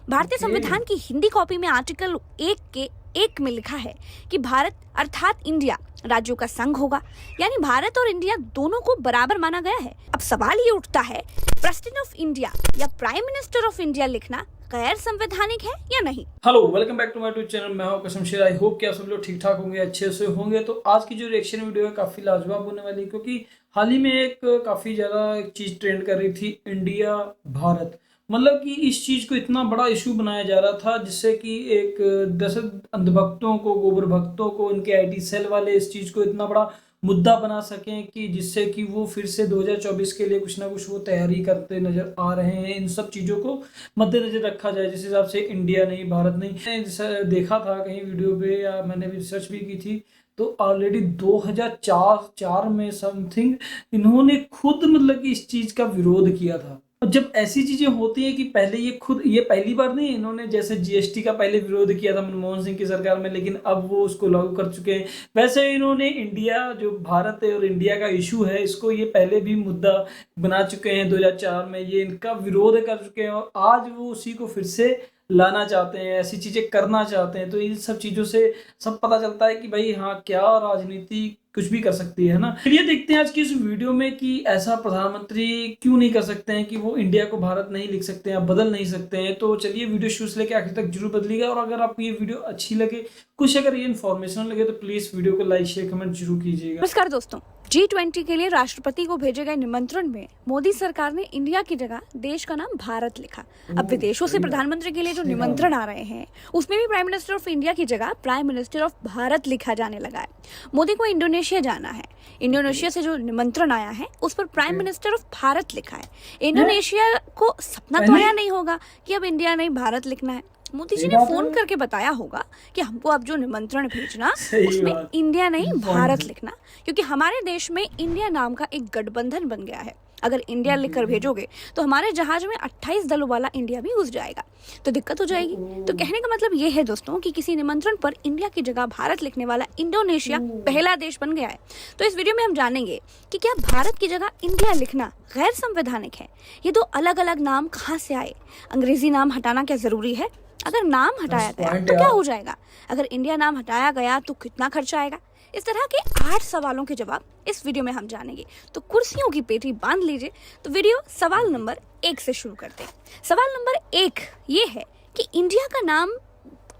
भारतीय संविधान की हिंदी कॉपी में आर्टिकल 1 में लिखा है कि भारत अर्थात इंडिया राज्यों का संघ होगा, यानी भारत और इंडिया दोनों को बराबर माना गया है। अब सवाल ये उठता है, प्रेसिडेंट ऑफ इंडिया या प्राइम मिनिस्टर ऑफ इंडिया लिखना गैर संवैधानिक है या नहीं? Hello, welcome back to my YouTube channel. मैं हूं कसम शेर। आई होप कि आप सब लोग ठीक ठाक होंगे, अच्छे से होंगे। तो आज की जो रिएक्शन वीडियो है काफ़ी लाजवाब होने वाली है, क्योंकि हाल ही में एक काफ़ी ज़्यादा एक चीज़ ट्रेंड कर रही थी, इंडिया भारत। मतलब कि इस चीज़ को इतना बड़ा इशू बनाया जा रहा था, जिससे कि एक दशरथ अंधभक्तों को, गोबर भक्तों को, इनके आईटी सेल वाले इस चीज़ को इतना बड़ा मुद्दा बना सकें कि जिससे कि वो फिर से 2024 के लिए कुछ ना कुछ वो तैयारी करते नजर आ रहे हैं। इन सब चीज़ों को मद्देनजर रखा जाए, जिस हिसाब से इंडिया नहीं, भारत नहीं। मैंने देखा था कहीं वीडियो पे, या मैंने भी रिसर्च भी की थी, तो ऑलरेडी 2004 में समथिंग इन्होंने खुद मतलब कि इस चीज़ का विरोध किया था। और जब ऐसी चीजें होती हैं कि पहले ये पहली बार नहीं, इन्होंने जैसे जीएसटी का पहले विरोध किया था मनमोहन सिंह की सरकार में, लेकिन अब वो उसको लागू कर चुके हैं। वैसे इन्होंने इंडिया, जो भारत है और इंडिया का इशू है, इसको ये पहले भी मुद्दा बना चुके हैं। 2004 में ये इनका विरोध कर चुके हैं, और आज वो उसी को फिर से लाना चाहते हैं, ऐसी चीजें करना चाहते हैं। तो इन सब चीजों से सब पता चलता है कि भाई हाँ, क्या राजनीति कुछ भी कर सकती है ना। चलिए देखते हैं आज की इस वीडियो में कि ऐसा प्रधानमंत्री क्यों नहीं कर सकते हैं कि वो इंडिया को भारत नहीं लिख सकते हैं, बदल नहीं सकते हैं। तो चलिए वीडियो शुरू से लेकर आखिर तक जरूर बदलिएगा। और अगर आपको ये वीडियो अच्छी लगे, कुछ अगर ये इन्फॉर्मेशन लगे, तो प्लीज वीडियो को लाइक शेयर कमेंट जरूर कीजिएगा। नमस्कार दोस्तों, G20 के लिए राष्ट्रपति को भेजे गए निमंत्रण में मोदी सरकार ने इंडिया की जगह देश का नाम भारत लिखा। अब विदेशों से प्रधानमंत्री के लिए जो निमंत्रण आ रहे हैं, उसमें भी प्राइम मिनिस्टर ऑफ इंडिया की जगह प्राइम मिनिस्टर ऑफ भारत लिखा जाने लगा है। मोदी को इंडोनेशिया जाना है, इंडोनेशिया से जो निमंत्रण आया है उस पर प्राइम मिनिस्टर ऑफ भारत लिखा है। इंडोनेशिया को सपना तो आया नहीं होगा कि अब इंडिया नहीं भारत लिखना है। मोदी जी ने फोन करके बताया होगा कि हमको अब जो निमंत्रण भेजना उसमें इंडिया नहीं भारत लिखना, क्योंकि हमारे देश में इंडिया नाम का एक गठबंधन बन गया है। अगर इंडिया लिखकर भेजोगे तो हमारे जहाज में 28 दलों वाला इंडिया भी घुस जाएगा, तो दिक्कत हो जाएगी। तो कहने का मतलब ये है दोस्तों कि किसी निमंत्रण पर इंडिया की जगह भारत लिखने वाला इंडोनेशिया पहला देश बन गया है। तो इस वीडियो में हम जानेंगे कि क्या भारत की जगह इंडिया लिखना गैर संवैधानिक है। ये दो अलग अलग नाम कहाँ से आए? अंग्रेजी नाम हटाना क्या जरूरी है? अगर नाम हटाया गया तो क्या हो जाएगा? अगर इंडिया नाम हटाया गया तो कितना खर्चा आएगा? इस तरह के 8 सवालों के जवाब इस वीडियो में हम जानेंगे। तो कुर्सियों की पेटी बांध लीजिए। तो वीडियो सवाल नंबर 1 से शुरू करते हैं। सवाल नंबर 1 ये है कि इंडिया का नाम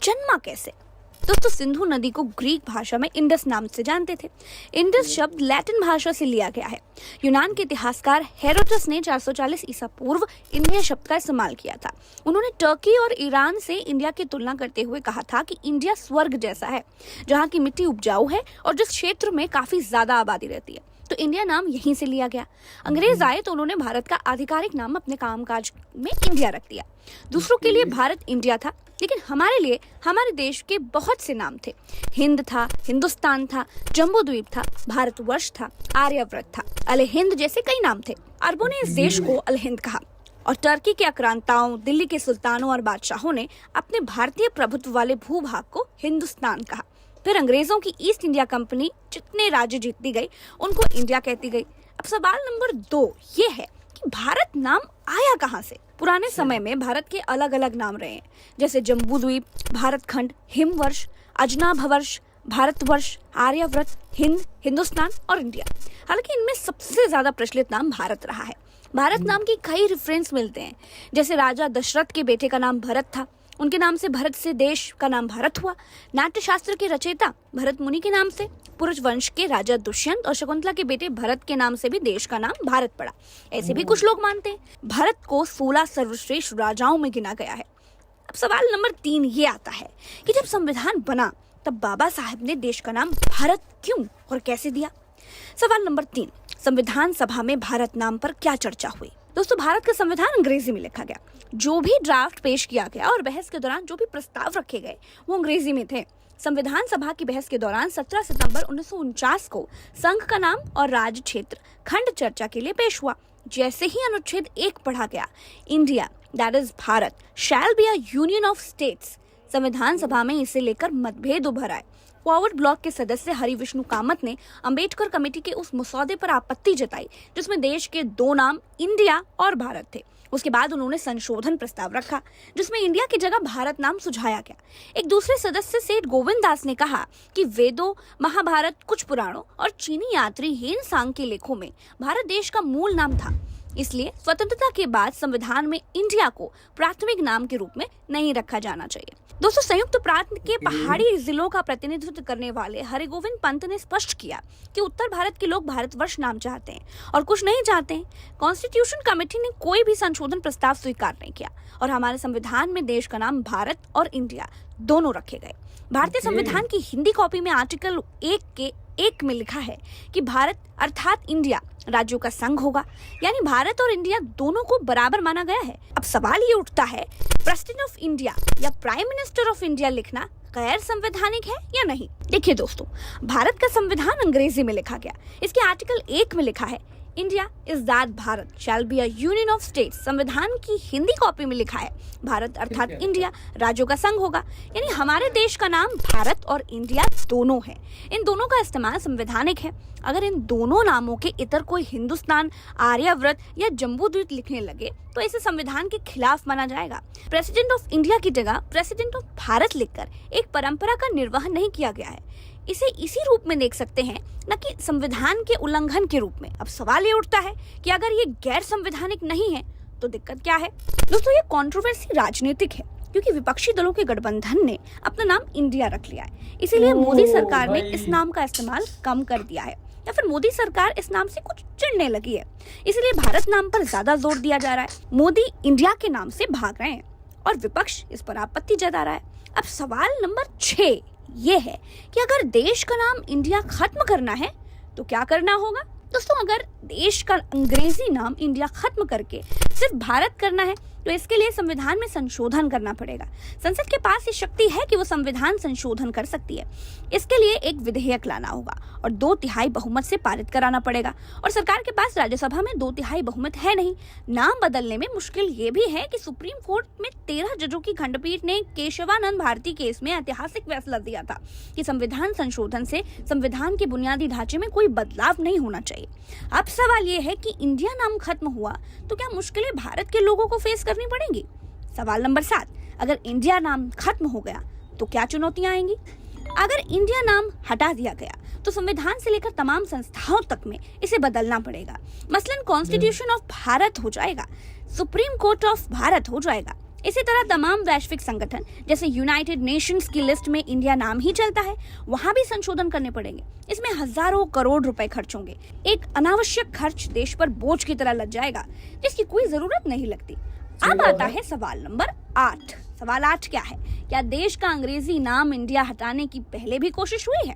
जन्मा कैसे? दोस्तों, सिंधु नदी को ग्रीक भाषा में इंडस नाम से जानते थे। इंडस शब्द लैटिन भाषा से लिया गया है। यूनान के इतिहासकार हेरोडोटस ने 440 ईसा पूर्व इंडिया शब्द का इस्तेमाल किया था। उन्होंने टर्की और ईरान से इंडिया की तुलना करते हुए कहा था कि इंडिया स्वर्ग जैसा है, जहाँ की मिट्टी उपजाऊ है और जिस क्षेत्र में काफी ज्यादा आबादी रहती है। तो इंडिया नाम यहीं से लिया गया। अंग्रेज आए तो उन्होंने भारत का आधिकारिक नाम अपने कामकाज में इंडिया रख दिया। दूसरों के लिए भारत इंडिया था, लेकिन हमारे लिए हमारे देश के बहुत से नाम थे। हिंद था, हिंदुस्तान था, जम्बू द्वीप था, भारतवर्ष था, आर्यव्रत था, अल हिंद जैसे कई नाम थे। अरबों ने इस देश को अल हिंद कहा, और टर्की के आक्रांताओं, दिल्ली के सुल्तानों और बादशाहों ने अपने भारतीय प्रभुत्व वाले भूभाग को हिंदुस्तान कहा। फिर अंग्रेजों की ईस्ट इंडिया कंपनी जितने राज्य जीतती गई उनको इंडिया कहती गई। अब सवाल नंबर 2 ये है कि भारत नाम आया कहाँ से? पुराने समय में भारत के अलग अलग नाम रहे हैं, जैसे जम्बू द्वीप, भारत खंड, हिमवर्ष, अजनाभवर्ष, भारतवर्ष, आर्यव्रत, हिंद, हिंदुस्तान और इंडिया। हालांकि इनमें सबसे ज्यादा प्रचलित नाम भारत रहा है। भारत नाम के कई रेफरेंस मिलते हैं, जैसे राजा दशरथ के बेटे का नाम भरत था, उनके नाम से भरत से देश का नाम भारत हुआ। नाट्य शास्त्र के रचयिता भरत मुनि के नाम से, पुरुष वंश के राजा दुष्यंत और शकुंतला के बेटे भरत के नाम से भी देश का नाम भारत पड़ा। ऐसे भी कुछ लोग मानते हैं। भारत को 16 सर्वश्रेष्ठ राजाओं में गिना गया है। अब सवाल नंबर 3 ये आता है कि जब संविधान बना तब बाबा साहब ने देश का नाम भारत क्यों और कैसे दिया? सवाल नंबर 3, संविधान सभा में भारत नाम पर क्या चर्चा हुई? दोस्तों, भारत का संविधान अंग्रेजी में लिखा गया। जो भी ड्राफ्ट पेश किया गया और बहस के दौरान जो भी प्रस्ताव रखे गए वो अंग्रेजी में थे। संविधान सभा की बहस के दौरान 17 सितंबर 1949 को संघ का नाम और राज्य क्षेत्र खंड चर्चा के लिए पेश हुआ। जैसे ही अनुच्छेद 1 पढ़ा गया, India that is Bharat shall be a union of states, संविधान सभा में इसे लेकर मतभेद उभर आए। फॉरवर्ड ब्लॉक के सदस्य हरिविष्णु कामत ने अंबेडकर कमेटी के उस मसौदे पर आपत्ति जताई जिसमें देश के 2 नाम इंडिया और भारत थे। उसके बाद उन्होंने संशोधन प्रस्ताव रखा जिसमें इंडिया की जगह भारत नाम सुझाया गया। एक दूसरे सदस्य सेठ गोविंद दास ने कहा कि वेदों, महाभारत, कुछ पुराणों और चीनी यात्री हेन सांग के लेखों में भारत देश का मूल नाम था, इसलिए स्वतंत्रता के बाद संविधान में इंडिया को प्राथमिक नाम के रूप में नहीं रखा जाना चाहिए। दोस्तों, संयुक्त प्रांत के पहाड़ी जिलों का प्रतिनिधित्व करने वाले हरिगोविंद पंत ने स्पष्ट किया कि उत्तर भारत के लोग भारतवर्ष नाम चाहते हैं और कुछ नहीं चाहते हैं। कॉन्स्टिट्यूशन कमेटी ने कोई भी संशोधन प्रस्ताव स्वीकार नहीं किया और हमारे संविधान में देश का नाम भारत और इंडिया दोनों रखे गए। भारतीय संविधान की हिंदी कॉपी में आर्टिकल 1 के 1 में लिखा है कि भारत अर्थात इंडिया राज्यों का संघ होगा, यानी भारत और इंडिया दोनों को बराबर माना गया है। अब सवाल ये उठता है, प्रेसिडेंट ऑफ इंडिया या प्राइम मिनिस्टर ऑफ इंडिया लिखना गैर संवैधानिक है या नहीं? देखिए दोस्तों, भारत का संविधान अंग्रेजी में लिखा गया। इसके आर्टिकल 1 में लिखा है, India is that Bharat shall be a union of states. संविधान की हिंदी कॉपी में लिखा है, भारत अर्थात इंडिया राज्यों का संघ होगा, यानी हमारे देश का नाम भारत और इंडिया दोनों है। इन दोनों का इस्तेमाल संवैधानिक है। अगर इन दोनों नामों के इतर कोई हिंदुस्तान, आर्यावर्त या जम्बूद्वीप लिखने लगे तो इसे संविधान के खिलाफ माना जाएगा। प्रेसिडेंट ऑफ इंडिया की जगह प्रेसिडेंट ऑफ भारत लिखकर एक परंपरा का निर्वहन नहीं किया गया है। इसे इसी रूप में देख सकते हैं, न कि संविधान के उल्लंघन के रूप में। अब सवाल ये उठता है कि अगर ये गैर संवैधानिक नहीं है तो दिक्कत क्या है? दोस्तों, ये कंट्रोवर्सी राजनीतिक है क्योंकि विपक्षी दलों के गठबंधन ने अपना नाम इंडिया रख लिया है, इसीलिए मोदी सरकार ने इस नाम का इस्तेमाल कम कर दिया है, या फिर मोदी सरकार इस नाम से कुछ चिढ़ने लगी है, इसलिए भारत नाम पर ज्यादा जोर दिया जा रहा है। मोदी इंडिया के नाम से भाग रहे हैं और विपक्ष इस पर आपत्ति जता रहा है। अब सवाल नंबर 6 ये है कि अगर देश का नाम इंडिया खत्म करना है तो क्या करना होगा? दोस्तों, अगर देश का अंग्रेजी नाम इंडिया खत्म करके सिर्फ भारत करना है तो इसके लिए संविधान में संशोधन करना पड़ेगा। संसद के पास ये शक्ति है कि वो संविधान संशोधन कर सकती है। इसके लिए एक विधेयक लाना होगा और 2/3 बहुमत से पारित कराना पड़ेगा, और सरकार के पास राज्यसभा में 2/3 बहुमत है नहीं। नाम बदलने में मुश्किल ये भी है कि सुप्रीम कोर्ट में 13 जजों की खंडपीठ ने केशवानंद भारती केस में ऐतिहासिक फैसला दिया था कि संविधान संशोधन से संविधान के बुनियादी ढांचे में कोई बदलाव नहीं होना चाहिए। अब सवाल ये है कि इंडिया नाम खत्म हुआ तो क्या मुश्किलें भारत के लोगों को फेस करनी पड़ेंगी? सवाल नंबर 7, अगर इंडिया नाम खत्म हो गया तो क्या चुनौतियां आएंगी? अगर इंडिया नाम हटा दिया गया तो संविधान से लेकर तमाम संस्थाओं तक में इसे बदलना पड़ेगा। मसलन कॉन्स्टिट्यूशन ऑफ भारत हो जाएगा, सुप्रीम कोर्ट ऑफ भारत हो जाएगा। इसी तरह तमाम वैश्विक संगठन जैसे यूनाइटेड नेशंस की लिस्ट में इंडिया नाम ही चलता है, वहां भी संशोधन करने पड़ेंगे। इसमें हजारों करोड़ रुपए खर्च होंगे। एक अनावश्यक खर्च देश पर बोझ की तरह लग जाएगा जिसकी कोई जरूरत नहीं लगती। अब आता है सवाल नंबर 8। सवाल 8 क्या है? क्या देश का अंग्रेजी नाम इंडिया हटाने की पहले भी कोशिश हुई है?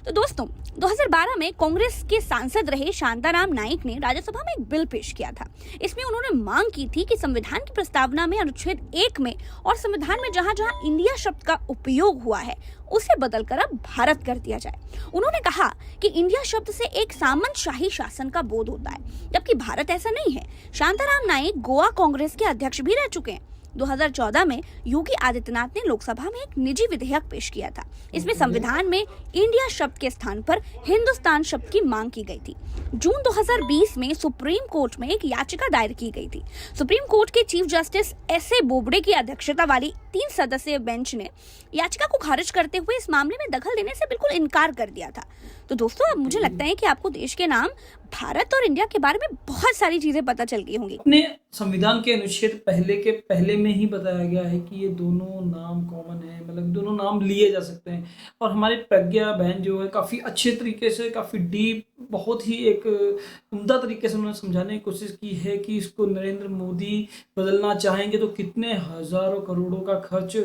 तो दोस्तों, 2012 में कांग्रेस के सांसद रहे शांताराम नाइक ने राज्यसभा में एक बिल पेश किया था। इसमें उन्होंने मांग की थी कि संविधान की प्रस्तावना में अनुच्छेद 1 में और संविधान में जहां जहां इंडिया शब्द का उपयोग हुआ है उसे बदलकर अब भारत कर दिया जाए। उन्होंने कहा कि इंडिया शब्द से एक सामंतशाही शासन का बोध होता है, जबकि भारत ऐसा नहीं है। शांताराम नाइक गोवा कांग्रेस के अध्यक्ष भी रह चुके हैं। 2014 में योगी आदित्यनाथ ने लोकसभा में एक निजी विधेयक पेश किया था। इसमें संविधान में इंडिया शब्द के स्थान पर हिंदुस्तान शब्द की मांग की गई थी। जून 2020 में सुप्रीम कोर्ट में एक याचिका दायर की गई थी। सुप्रीम कोर्ट के चीफ जस्टिस एस.ए. बोबडे की अध्यक्षता वाली 3 सदस्यीय बेंच ने याचिका को खारिज करते हुए इस मामले में दखल देने से बिल्कुल इनकार कर दिया था। तो दोस्तों, अब मुझे लगता है कि आपको देश के नाम भारत और इंडिया के बारे में बहुत सारी चीजें पता चल गई होंगी। अपने संविधान के अनुच्छेद पहले में ही बताया गया है कि ये दोनों नाम कॉमन है, मतलब दोनों नाम लिए जा सकते हैं। और हमारी प्रज्ञा बहन जो है काफ़ी अच्छे तरीके से, काफ़ी डीप, बहुत ही एक उम्दा तरीके से उन्होंने समझाने की कोशिश की है कि इसको नरेंद्र मोदी बदलना चाहेंगे तो कितने हज़ारों करोड़ों का खर्च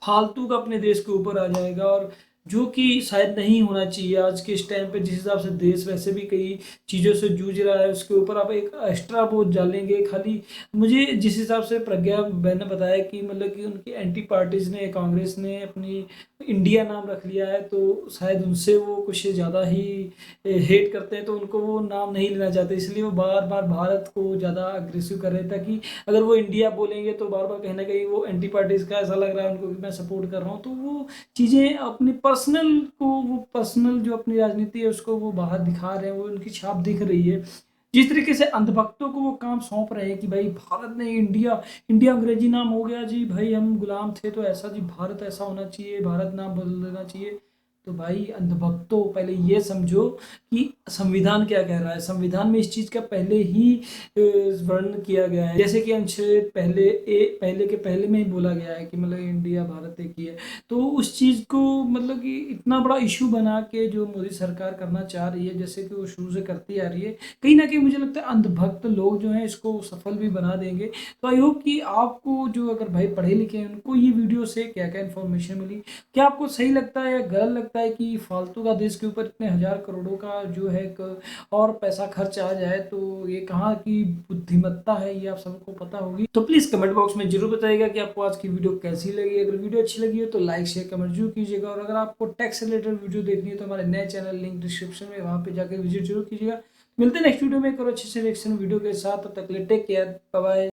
फालतू का अपने देश के ऊपर आ जाएगा, और जो कि शायद नहीं होना चाहिए आज के इस टाइम पे। जिस हिसाब से देश वैसे भी कई चीज़ों से जूझ रहा है, उसके ऊपर आप एक एक्स्ट्रा बोझ डालेंगे। खाली मुझे जिस हिसाब से प्रज्ञा बहन ने बताया कि मतलब कि उनकी एंटी पार्टीज ने, कांग्रेस ने अपनी इंडिया नाम रख लिया है, तो शायद उनसे वो कुछ ज़्यादा ही हेट करते हैं, तो उनको वो नाम नहीं लेना चाहते, इसलिए वो बार बार भारत को ज़्यादा अग्रेसिव कर रहे हैं, ताकि अगर वो इंडिया बोलेंगे तो बार बार कहीं ना कहीं वो एंटी पार्टीज का ऐसा लग रहा है उनको कि मैं सपोर्ट कर रहा हूँ। तो वो चीज़ें अपनी पर्सनल जो अपनी राजनीति है उसको वो बाहर दिखा रहे हैं, वो उनकी छाप दिख रही है। जिस तरीके से अंधभक्तों को वो काम सौंप रहे हैं कि भाई भारत ने इंडिया इंडिया अंग्रेजी नाम हो गया जी, भाई हम गुलाम थे तो ऐसा जी, भारत ऐसा होना चाहिए, भारत नाम बदल देना चाहिए। तो भाई अंधभक्तों, पहले ये समझो कि संविधान क्या कह रहा है। संविधान में इस चीज़ का पहले ही वर्णन किया गया है, जैसे कि अनुच्छेद पहले के पहले में ही बोला गया है कि मतलब इंडिया भारत एक ही है। तो उस चीज़ को मतलब कि इतना बड़ा इशू बना के जो मोदी सरकार करना चाह रही है, जैसे कि वो शुरू से करती आ रही है, कहीं ना कहीं मुझे लगता है अंधभक्त लोग जो हैं इसको सफल भी बना देंगे। तो आई होप कि आपको जो अगर भाई पढ़े लिखे हैं उनको ये वीडियो से क्या क्या इन्फॉर्मेशन मिली, क्या आपको सही लगता है या गलत लगता है कि फालतू का देश के ऊपर इतने हजार करोड़ों का जो है और पैसा खर्च आ जाए, तो ये कहाँ की बुद्धिमत्ता है ये आप सबको पता होगी। तो प्लीज कमेंट बॉक्स में जरूर बताइएगा कि आपको आज की वीडियो कैसी लगी। अगर वीडियो अच्छी लगी हो तो लाइक शेयर कमेंट जरूर कीजिएगा, और अगर आपको टैक्स से रिलेटेड वीडियो देखनी है तो हमारे नए चैनल लिंक डिस्क्रिप्शन में, वहाँ पे जाकर विजिट जरूर कीजिएगा। मिलते हैं नेक्स्ट वीडियो में एक और अच्छे से रिएक्शन वीडियो के साथ, तब तक के लिए टेक केयर, बाय बाय।